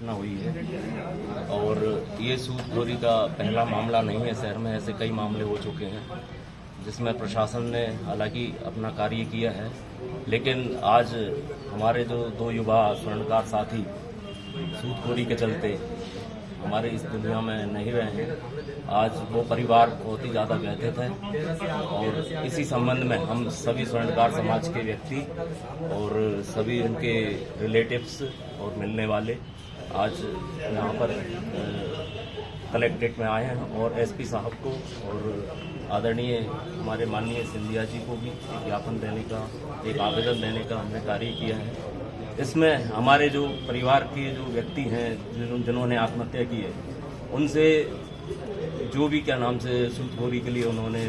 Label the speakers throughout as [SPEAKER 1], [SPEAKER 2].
[SPEAKER 1] घटना हुई है और ये सूदखोरी का पहला मामला नहीं है। शहर में ऐसे कई मामले हो चुके हैं जिसमें प्रशासन ने हालांकि अपना कार्य किया है, लेकिन आज हमारे जो दो युवा स्वर्णकार साथी सूदखोरी के चलते हमारे इस दुनिया में नहीं रहे हैं। आज वो परिवार बहुत ही ज़्यादा व्यथित है और इसी संबंध में हम सभी स्वर्णकार समाज के व्यक्ति और सभी उनके रिलेटिव्स और मिलने वाले आज यहाँ पर कलेक्ट्रेट में आए हैं और एसपी साहब को और आदरणीय हमारे माननीय सिंधिया जी को भी एक ज्ञापन देने का, एक आवेदन देने का हमने कार्य किया है। इसमें हमारे जो परिवार के जो व्यक्ति हैं जिन्होंने आत्महत्या की है, उनसे जो भी क्या नाम से सूदखोरी के लिए उन्होंने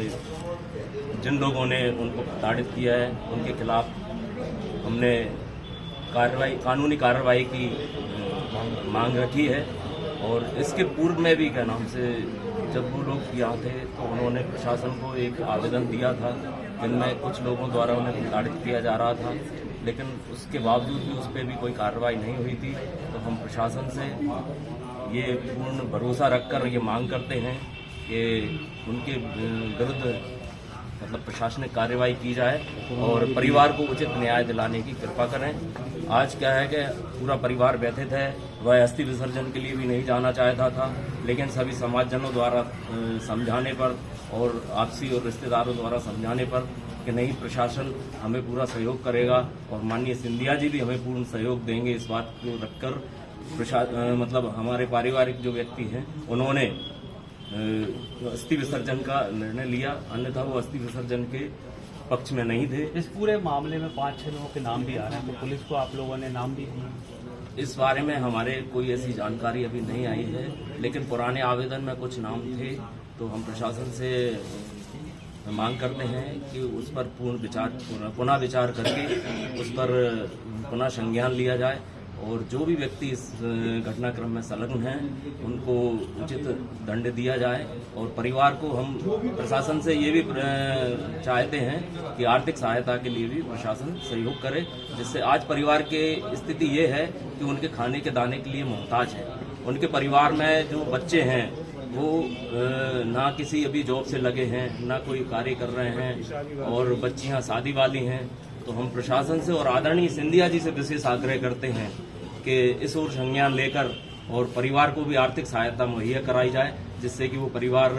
[SPEAKER 1] जिन लोगों ने उनको प्रताड़ित किया है, उनके खिलाफ हमने कानूनी कार्रवाई की मांग रखी है। और इसके पूर्व में भी क्या नाम से जब वो लोग यहाँ थे तो उन्होंने प्रशासन को एक आवेदन दिया था जिनमें कुछ लोगों द्वारा उन्हें प्रताड़ित किया जा रहा था, लेकिन उसके बावजूद भी उस पर भी कोई कार्रवाई नहीं हुई थी। तो हम प्रशासन से ये पूर्ण भरोसा रखकर ये मांग करते हैं कि उनके विरुद्ध मतलब प्रशासनिक कार्रवाई की जाए और परिवार को उचित न्याय दिलाने की कृपा करें। आज क्या है कि पूरा परिवार व्यथित है, वह अस्थि विसर्जन के लिए भी नहीं जाना चाहता था, लेकिन सभी समाजजनों द्वारा समझाने पर और आपसी और रिश्तेदारों द्वारा समझाने पर कि नहीं, प्रशासन हमें पूरा सहयोग करेगा और माननीय सिंधिया जी भी हमें पूर्ण सहयोग देंगे, इस बात को रखकर मतलब हमारे पारिवारिक जो व्यक्ति हैं उन्होंने अस्थि विसर्जन का निर्णय लिया, अन्यथा वो अस्थि विसर्जन के पक्ष में नहीं थे।
[SPEAKER 2] इस पूरे मामले में 5-6 लोगों के नाम भी आ रहे हैं, तो पुलिस को आप लोगों ने नाम दिए?
[SPEAKER 1] इस बारे में हमारे कोई ऐसी जानकारी अभी नहीं आई है, लेकिन पुराने आवेदन में कुछ नाम थे। तो हम प्रशासन से मांग करते हैं कि उस पर पुनः विचार करके उस पर पुनः संज्ञान लिया जाए और जो भी व्यक्ति इस घटनाक्रम में संलग्न हैं उनको उचित दंड दिया जाए। और परिवार को हम प्रशासन से ये भी चाहते हैं कि आर्थिक सहायता के लिए भी प्रशासन सहयोग करे, जिससे आज परिवार की स्थिति ये है कि उनके खाने के दाने के लिए मोहताज है। उनके परिवार में जो बच्चे हैं वो ना किसी अभी जॉब से लगे हैं, ना कोई कार्य कर रहे हैं और बच्चियां शादी वाली हैं। तो हम प्रशासन से और आदरणीय सिंधिया जी से विशेष आग्रह करते हैं कि इस ओर संज्ञान लेकर और परिवार को भी आर्थिक सहायता मुहैया कराई जाए, जिससे कि वो परिवार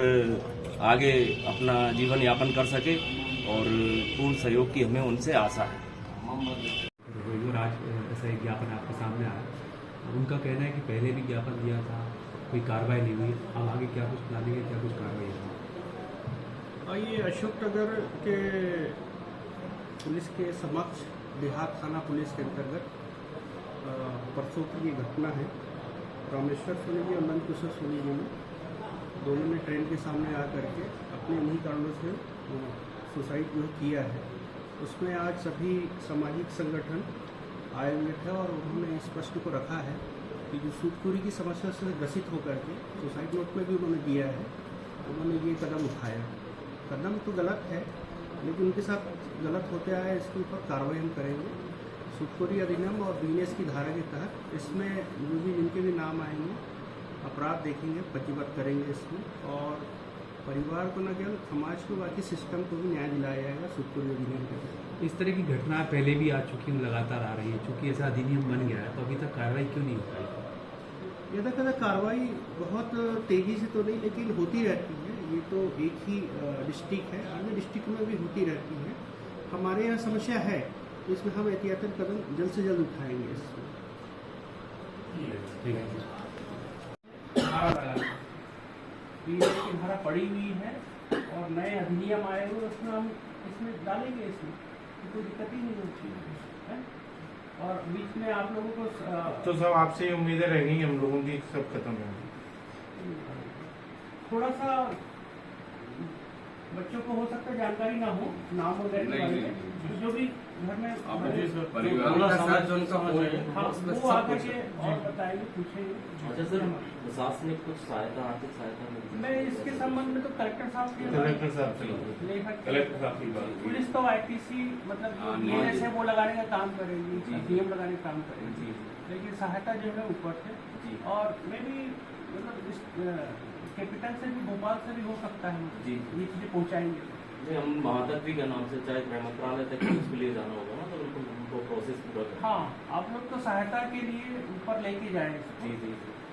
[SPEAKER 1] आगे अपना जीवन यापन कर सके और पूर्ण सहयोग की हमें उनसे आशा है।
[SPEAKER 2] आज ऐसा एक ज्ञापन आपके सामने आया, उनका कहना है कि पहले भी ज्ञापन दिया था, कोई कार्रवाई नहीं हुई, अब आगे क्या कुछ प्लानिंग है, क्या कुछ कार्रवाई है?
[SPEAKER 3] ये अशोकनगर के पुलिस के समक्ष देहात थाना पुलिस के अंतर्गत परसों की ये घटना है। रामेश्वर सोनी जी और नंद किशोर सोनी जी ने दोनों ने ट्रेन के सामने आ करके अपने इन्हीं कारणों से सुसाइड जो किया है। उसमें आज सभी सामाजिक संगठन आए हुए थे और उन्होंने इस प्रश्न को रखा है कि जो सूदखोरी की समस्या से ग्रसित होकर के सुसाइड नोट में भी उन्होंने दिया है, उन्होंने ये कदम उठाया। कदम तो गलत है, लेकिन उनके साथ गलत होते आया, इसके ऊपर कार्रवाई हम करेंगे। सूदखोरी अधिनियम और बीएनएस की धारा के तहत इसमें जो भी जिनके भी नाम आएंगे अपराध देखेंगे, प्रतिबद्ध करेंगे इसमें और परिवार को न केवल समाज को बाकी सिस्टम को भी न्याय दिलाया जाएगा सूदखोरी अधिनियम के तहत।
[SPEAKER 2] इस तरह की घटनाएं पहले भी आ चुकी हैं, लगातार आ रही है। चूँकि ऐसा अधिनियम बन गया है तो अभी तक कार्रवाई क्यों नहीं हो पाई?
[SPEAKER 3] यदा कदा कार्रवाई बहुत तेज़ी से तो नहीं, लेकिन होती रहती है। ये तो एक ही डिस्ट्रिक्ट है, अन्य डिस्ट्रिक्ट में भी होती रहती है। हमारे यहाँ समस्या है, इसमें हम एहतियातन कदम जल्द से जल्द उठाएंगे। इसमें की धारा पड़ी हुई है और नए अधिनियम आए हुए, उसमें हम इसमें डालेंगे, इसमें कोई दिक्कत ही नहीं होती है। और बीच में आप लोगों को
[SPEAKER 4] तो सब आपसे उम्मीदें रहेंगी हम लोगों की सब खत्म होंगी।
[SPEAKER 3] थोड़ा सा बच्चों को हो सकता है जानकारी ना हो नाम वगैरह के बारे में, तो जो भी घर में हाँ वो आकर के और बताएंगे, पूछेंगे।
[SPEAKER 1] अच्छा सर, प्रशासनिक कुछ सहायता, आर्थिक सहायता
[SPEAKER 3] मैं इसके संबंध में तो कलेक्टर साहब से
[SPEAKER 4] कलेक्टर साहब से
[SPEAKER 3] ले सकते।
[SPEAKER 4] कलेक्टर साहब की बात
[SPEAKER 3] पुलिस तो आईपीसी मतलब जो DNS है वो लगाने का काम करेगी, डीएम लगाने का काम करेगी, लेकिन सहायता जो है ऊपर से। और मैं भी मतलब इस कैपिटल से भी, भोपाल से भी हो सकता है
[SPEAKER 1] जी,
[SPEAKER 3] ये चीजें पहुँचाएंगे।
[SPEAKER 1] नहीं, हम वहाँ तक भी क्या नाम से चाहे गृह मंत्रालय तक उसके लिए जाना होगा ना, तो बिल्कुल उनको प्रोसेस पूरा करें।
[SPEAKER 3] हाँ, आप लोग तो सहायता के लिए ऊपर लेके जाए
[SPEAKER 1] जी जी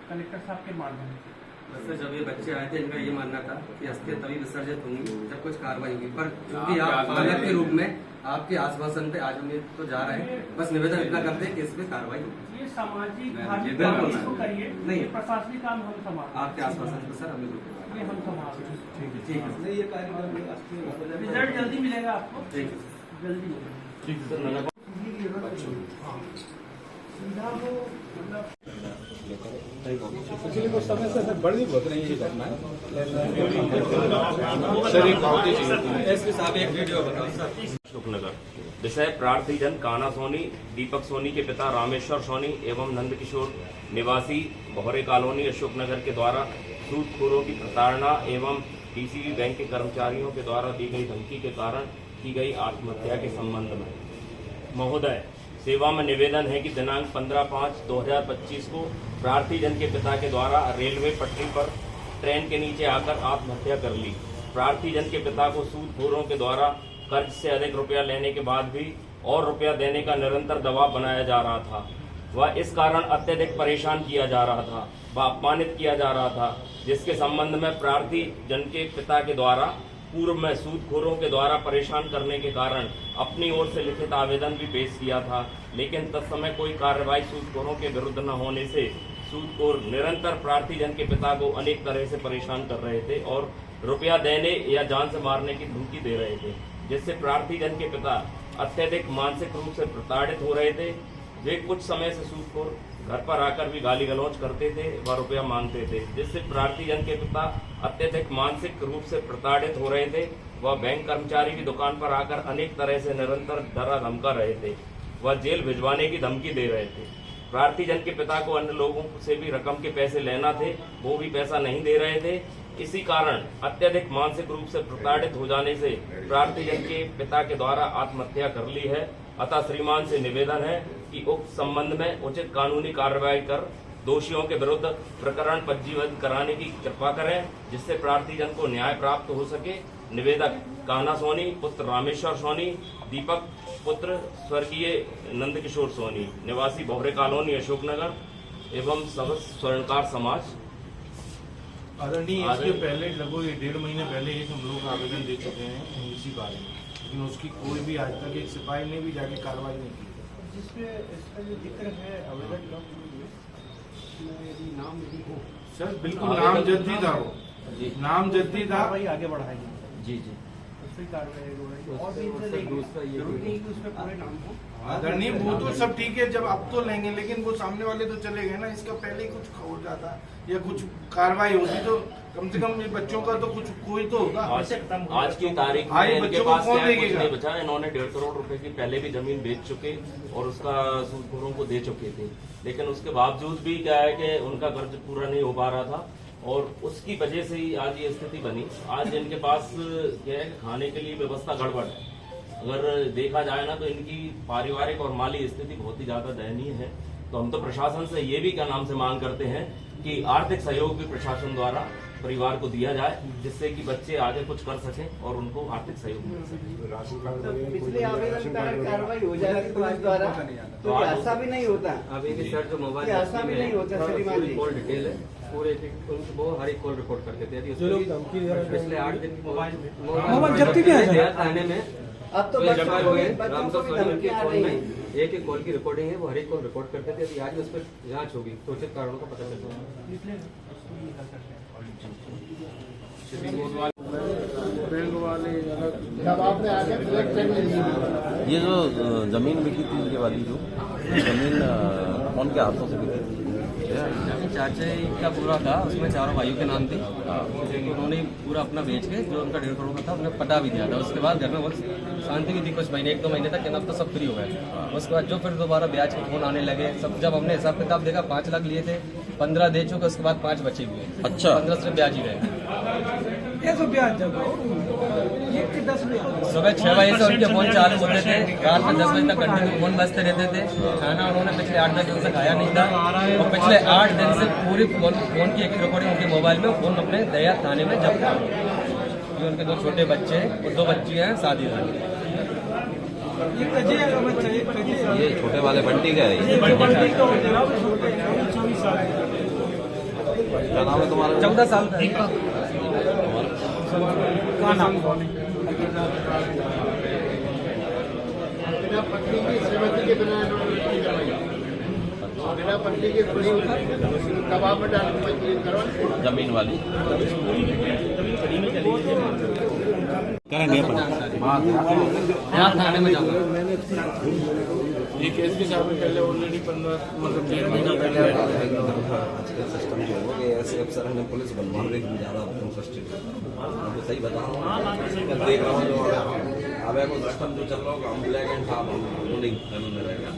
[SPEAKER 3] कलेक्टर साहब के माध्यम से।
[SPEAKER 5] वैसे जब ये बच्चे आए थे, इनका ये मानना था कि अस्थियां तभी विसर्जित होंगी जब कुछ कार्रवाई होगी, पर क्योंकि आप बालक के रूप में आपके आश्वासन पे आज हम ये तो जा रहे हैं, बस निवेदन इतना करते हैं कि इस पे कार्रवाई होगी।
[SPEAKER 3] ये सामाजिक धार्मिक
[SPEAKER 5] बिल्कुल
[SPEAKER 3] काम
[SPEAKER 5] नहीं।
[SPEAKER 3] इसको करिए,
[SPEAKER 5] नहीं।
[SPEAKER 3] ये प्रशासनिक काम हम संभाल,
[SPEAKER 5] आपके आश्वासन पे सर हमें
[SPEAKER 3] ये हम संभाल।
[SPEAKER 5] ठीक है,
[SPEAKER 3] रिजल्ट जल्दी मिलेगा आपको,
[SPEAKER 5] ठीक है।
[SPEAKER 3] जल्दी मिलेगा।
[SPEAKER 1] सर, नगर
[SPEAKER 3] सीधा वो मतलब
[SPEAKER 6] पिछले कुछ समय से सर बढ़ भी बहुत रही है घटना। एसपी साहब एक वीडियो बताओ सर।
[SPEAKER 1] अशोकनगर। विषय प्रार्थी जन कान्हा सोनी, दीपक सोनी के पिता रामेश्वर सोनी एवं नंदकिशोर निवासी बहरे कॉलोनी अशोकनगर के द्वारा सूदखोरों की प्रताड़ना एवं डीसीबी बैंक के कर्मचारियों के द्वारा दी गई धमकी के कारण की गई आत्महत्या के संबंध में महोदय सेवा में निवेदन है कि दिनांक 15/5/2025 को प्रार्थी जन के पिता के द्वारा रेलवे पटरी पर ट्रेन के नीचे आकर आत्महत्या कर ली। प्रार्थी जन के पिता को सूदखोरों के द्वारा कर्ज से अधिक रुपया लेने के बाद भी और रुपया देने का निरंतर दबाव बनाया जा रहा था। वह इस कारण अत्यधिक परेशान किया जा रहा था व अपमानित किया जा रहा था, जिसके संबंध में प्रार्थी जन के पिता के द्वारा पूर्व में सूदखोरों के द्वारा परेशान करने के कारण अपनी ओर से लिखित आवेदन भी पेश किया था, लेकिन तत्समय कोई कार्रवाई सूदखोरों के विरुद्ध न होने से सूदखोर निरंतर प्रार्थी जन के पिता को अनेक तरह से परेशान कर रहे थे और रुपया देने या जान से मारने की धमकी दे रहे थे, जिससे प्रार्थी जन के पिता अत्यधिक मानसिक रूप से प्रताड़ित हो रहे थे। वे कुछ समय से सूदखोर घर पर आकर भी गाली गलौज करते थे व रुपया मांगते थे, जिससे प्रार्थी जन के पिता अत्यधिक मानसिक रूप से प्रताड़ित हो रहे थे। वह बैंक कर्मचारी की दुकान पर आकर अनेक तरह से निरंतर डरा धमका रहे थे। वह जेल भिजवाने की धमकी दे रहे थे। प्रार्थी जन के पिता को अन्य लोगों से भी रकम के पैसे लेना थे, वो भी पैसा नहीं दे रहे थे। इसी कारण अत्यधिक मानसिक रूप से प्रताड़ित हो जाने से प्रार्थी जन के पिता के द्वारा आत्महत्या कर ली है। अतः श्रीमान से निवेदन है कि उक्त संबंध में उचित कानूनी कार्रवाई कर दोषियों के विरुद्ध प्रकरण पंजीबद्ध कराने की कृपा करें, जिससे प्रार्थी जन को न्याय प्राप्त हो सके। निवेदक कान्हा सोनी पुत्र रामेश्वर सोनी, दीपक पुत्र स्वर्गीय नंदकिशोर सोनी, निवासी बहरे कॉलोनी अशोकनगर एवं समस्त स्वर्णकार समाज।
[SPEAKER 4] आदरणीय, इसके पहले लगभग 1.5 महीने पहले एक हम लोग आवेदन दे चुके हैं इसी बारे में, लेकिन उसकी कोई भी आज तक एक सिपाही ने भी जाके कार्रवाई नहीं की।
[SPEAKER 3] जिसपे इसका जो जिक्र है आवेदन डॉक्यूमेंट में यदि नाम यदि हो
[SPEAKER 4] सर बिल्कुल नामजद्दी था, वो नामजद्दी था।
[SPEAKER 3] कार्रवाई आगे बढ़ाएगी
[SPEAKER 1] जी जी
[SPEAKER 3] दूसरी कार्रवाई होगी और भी इनसे लेंगे, जरूरी नहीं कि उसमें पूरे नाम हो।
[SPEAKER 4] आदरणीय, वो तो सब ठीक है, जब अब तो लेंगे, लेकिन वो सामने वाले तो चले गए ना। इसका पहले ही कुछ हो जाता या कुछ कार्रवाई होती तो कम से कम ये बच्चों का तो कुछ कोई तो होगा।
[SPEAKER 1] आज की तारीख में इनके
[SPEAKER 4] बच्चों को
[SPEAKER 1] पास
[SPEAKER 4] कौन
[SPEAKER 1] क्या है, कुछ
[SPEAKER 4] देखेगा?
[SPEAKER 1] नहीं बचा। इन्होंने 1.5 करोड़ रुपए की पहले भी जमीन बेच चुके और उसका सूदखोरों को दे चुके थे, लेकिन उसके बावजूद भी क्या है कि उनका कर्ज पूरा नहीं हो पा रहा था और उसकी वजह से ही आज ये स्थिति बनी। आज इनके पास क्या है कि खाने के लिए व्यवस्था गड़बड़ है। अगर देखा जाए ना तो इनकी पारिवारिक और माली स्थिति बहुत ही ज्यादा दयनीय है। तो हम तो प्रशासन से ये भी क्या नाम से मांग करते हैं कि आर्थिक सहयोग भी प्रशासन द्वारा परिवार को दिया जाए, जिससे कि बच्चे आगे कुछ कर सकें और उनको आर्थिक सहयोग मिल सके।
[SPEAKER 7] पिछले आवेदन पर कार्रवाई हो जाएगी पुलिस द्वारा, तो ऐसा भी नहीं होता।
[SPEAKER 5] अभी भी सर जो मोबाइल
[SPEAKER 7] ऐसा भी नहीं होता श्रीमान जी।
[SPEAKER 5] कॉल डिटेल है पूरे, वो हर एक कॉल रिकॉर्ड करते थे। यदि पिछले 8 दिन मोबाइल जब्ती किया थाने में
[SPEAKER 7] अब तो
[SPEAKER 5] जब हुए
[SPEAKER 7] बच्चों को
[SPEAKER 5] रामदास
[SPEAKER 7] भी
[SPEAKER 5] सोनी
[SPEAKER 7] धमकी
[SPEAKER 5] के
[SPEAKER 7] आ
[SPEAKER 5] फोन
[SPEAKER 7] रही
[SPEAKER 5] में
[SPEAKER 7] है।
[SPEAKER 5] एक कॉल की रिकॉर्डिंग है, वो हर एक कॉल रिकॉर्ड करते थे। यदि आज उस पर जांच होगी तो उचित कारणों का पता चल जाएगा।
[SPEAKER 3] बैंक वाले
[SPEAKER 8] ये जो जमीन बिकी थी, ये वाली जो जमीन कौन के हाथों से बिकी थी?
[SPEAKER 5] चाचा का पूरा था, उसमें चारों भाइयों के नाम थे, तो उन्होंने पूरा अपना बेच के जो उनका 1.5 करोड़ का था उन्हें पटा भी दिया था। उसके बाद घर में बहुत शांति भी थी कुछ महीने, 1-2 महीने तक, अब तो सब फ्री हो गए। उसके बाद जो फिर दोबारा ब्याज के फोन आने लगे सब, जब हमने हिसाब किताब देखा 5 लाख लिए थे, 15 दे चुके, उसके बाद 5 बचे हुए।
[SPEAKER 6] अच्छा।
[SPEAKER 5] 15 सिर्फ ब्याज ही रहे। सुबह 6 बजे से उनके फोन चालू होते थे, रात में 10 बजे तक कंटिन्यू फोन बजते रहते थे। खाना उन्होंने पिछले 8-10 दिन से खाया नहीं था, और पिछले 8 दिन से पूरी फोन की एक रिकॉर्डिंग उनके मोबाइल में, फोन अपने दया थाने में जब्त था। ये उनके 2 छोटे बच्चे हैं और 2 बच्ची हैं शादी वाली।
[SPEAKER 6] ये छोटे वाले बंटी का है, क्या नाम है तुम्हारा?
[SPEAKER 5] 14 साल का है।
[SPEAKER 8] बिना पत्नी की श्रीमती के बिना बिना पत्नी के कबाब में डाल करवा
[SPEAKER 6] जमीन वाली
[SPEAKER 5] करेंगे यहाँ थाने में जाऊँगा।
[SPEAKER 4] ये केस के साथ पहले ऑलरेडी 15 मतलब 6 महीना पहले
[SPEAKER 6] सिस्टम जो है कि ऐसे अफसर ने पुलिस बनवा रही है, ज़्यादा इंटरेस्टेड है। सही बता रहा हूँ, देख रहा हूँ जो अब को सिस्टम जो चल रहा होगा, हम ब्लैक एंड टॉप रूलिंग कानून में रहेगा।